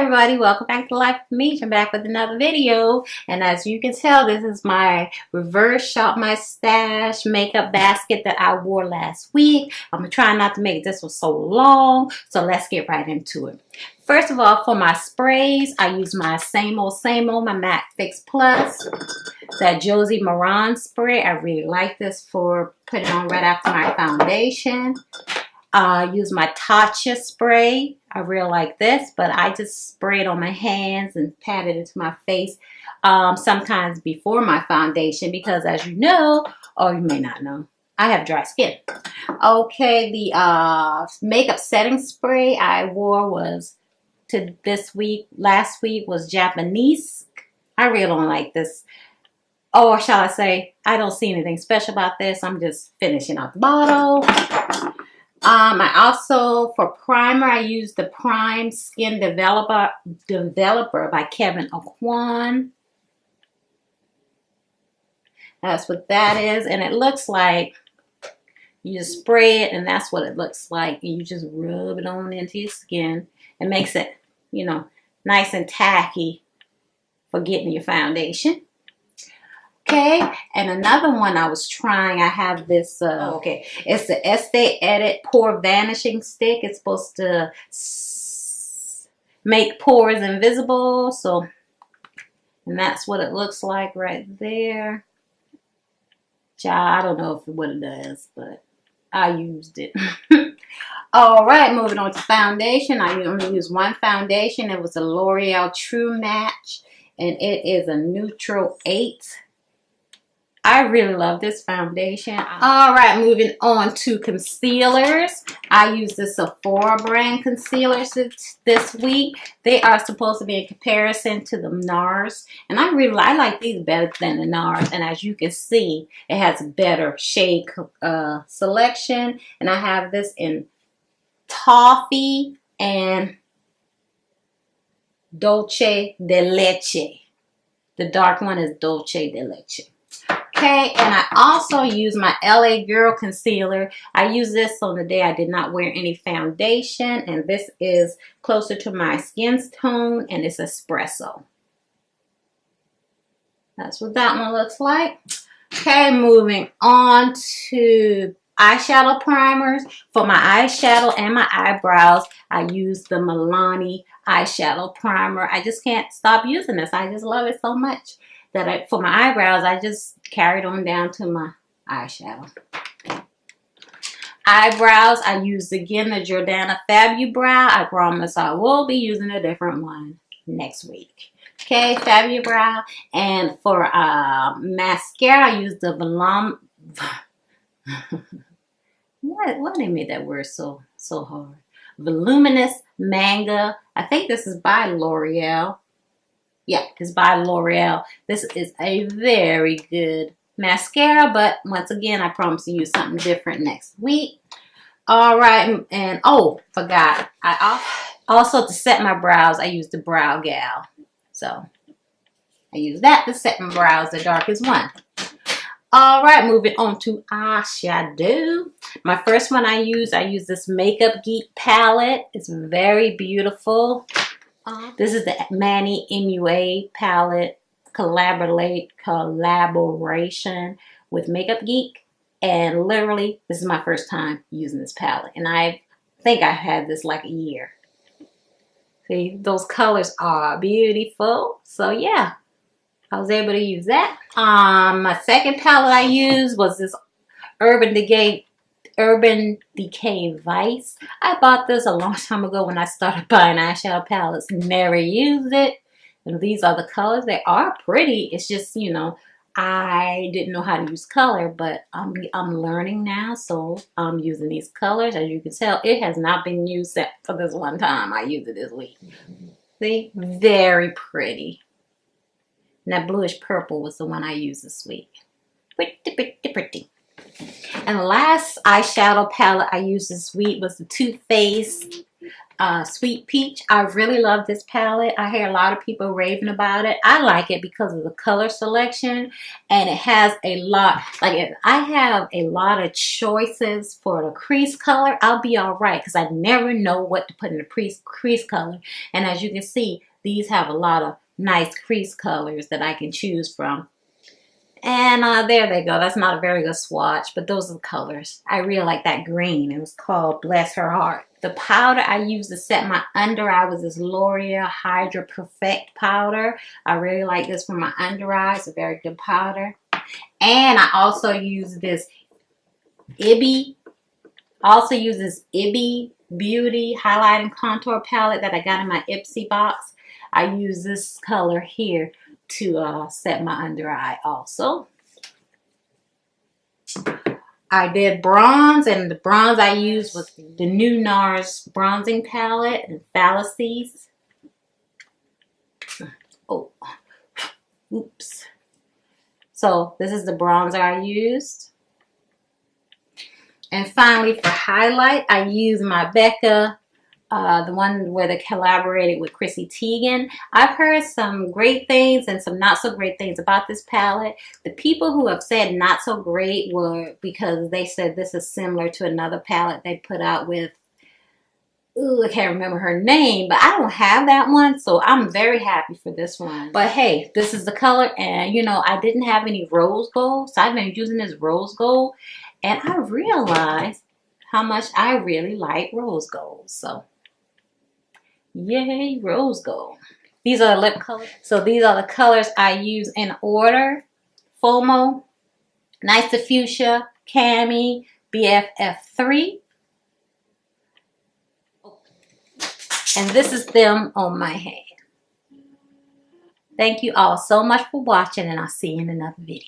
everybody, welcome back to Life with Meech. I'm back with another video, and as you can tell, this is my reverse shop my stash makeup basket that I wore last week. I'm gonna try not to make this one so long, so let's get right into it. First of all, for my sprays, I use my same old, my MAC Fix Plus, that Josie Maran spray. I really like this for putting on right after my foundation. I use my Tatcha spray. I really like this, but I just spray it on my hands and pat it into my face sometimes before my foundation because, as you know, or you may not know, I have dry skin. Okay, the makeup setting spray I wore was to this week. Last week was Japanese. I really don't like this. Or shall I say, I don't see anything special about this. I'm just finishing out the bottle. I also, for primer, I use the Prime Skin Developer by Kevin Aucoin. That's what that is. And it looks like you just spray it, and that's what it looks like. And you just rub it on into your skin. It makes it, you know, nice and tacky for getting your foundation. Okay, and another one I was trying, I have this, it's the Estee Edit Pore Vanishing Stick. It's supposed to make pores invisible, so, and that's what it looks like right there. I don't know what it does, but I used it. All right, moving on to foundation. I only use one foundation. It was a L'Oreal True Match, and it is a Neutral 8. I really love this foundation. All right, moving on to concealers. I use the Sephora brand concealers this week. They are supposed to be in comparison to the NARS. And I like these better than the NARS. And as you can see, it has a better shade selection. And I have this in Toffee and Dolce de Leche. The dark one is Dolce de Leche. Okay, and I also use my LA Girl concealer. I use this on the day I did not wear any foundation, and this is closer to my skin tone, and it's espresso. That's what that one looks like. Okay, moving on to eyeshadow primers. For my eyeshadow and my eyebrows, I use the Milani eyeshadow primer. I just can't stop using this. I just love it so much that for my eyebrows, I just carried on down to my eyeshadow. Eyebrows, I used again the Jordana Fabubrow. I promise I will be using a different one next week. Okay, Fabubrow. And for mascara, I used the Why they made that word so hard? Voluminous Manga. I think this is by L'Oreal. Yeah, it's by L'Oreal. This is a very good mascara, but once again, I promise to use something different next week. All right, and oh, forgot. I also, to set my brows, I use the Brow Gal. So, I use that to set my brows, the darkest one. All right, moving on to eyeshadow. My first one I use this Makeup Geek palette. It's very beautiful. This is the Manny MUA palette collaboration with Makeup Geek. And literally, this is my first time using this palette. And I think I had this like a year. See, those colors are beautiful. So yeah, I was able to use that. My second palette I used was this Urban Decay Vice. I bought this a long time ago when I started buying eyeshadow palettes. Never used it. And these are the colors. They are pretty. It's just, you know, I didn't know how to use color, but I'm learning now. So I'm using these colors. As you can tell, it has not been used except for this one time. I used it this week. See? Very pretty. And that bluish purple was the one I used this week. Pretty. And the last eyeshadow palette I used this week was the Too Faced Sweet Peach. I really love this palette. I hear a lot of people raving about it. I like it because of the color selection, and it has a lot, like if I have a lot of choices for the crease color, I'll be all right because I never know what to put in the crease color. And as you can see, these have a lot of nice crease colors that I can choose from. And there they go. That's not a very good swatch, but those are the colors. I really like that green. It was called Bless Her Heart. The powder I used to set my under eye was this L'Oreal Hydra Perfect powder. I really like this for my under eye. It's a very good powder. And I also use this Ibby Beauty Highlight and Contour Palette that I got in my Ipsy box. I use this color here to set my under eye also. I did bronze, and the bronze I used was the new NARS bronzing palette and Fallacies. Oh, oops. So this is the bronzer I used. And finally for highlight, I used my Becca, the one where they collaborated with Chrissy Teigen. I've heard some great things and some not so great things about this palette. The people who have said not so great were because they said this is similar to another palette they put out with, ooh, I can't remember her name, but I don't have that one, so I'm very happy for this one. But hey, this is the color, and you know, I didn't have any rose gold, so I've been using this rose gold, and I realized how much I really like rose gold. So yay, rose gold. These are the lip colors. So these are the colors I use in order. FOMO, Nice to Fuchsia, Cami, BFF3. And this is them on my hand. Thank you all so much for watching, and I'll see you in another video.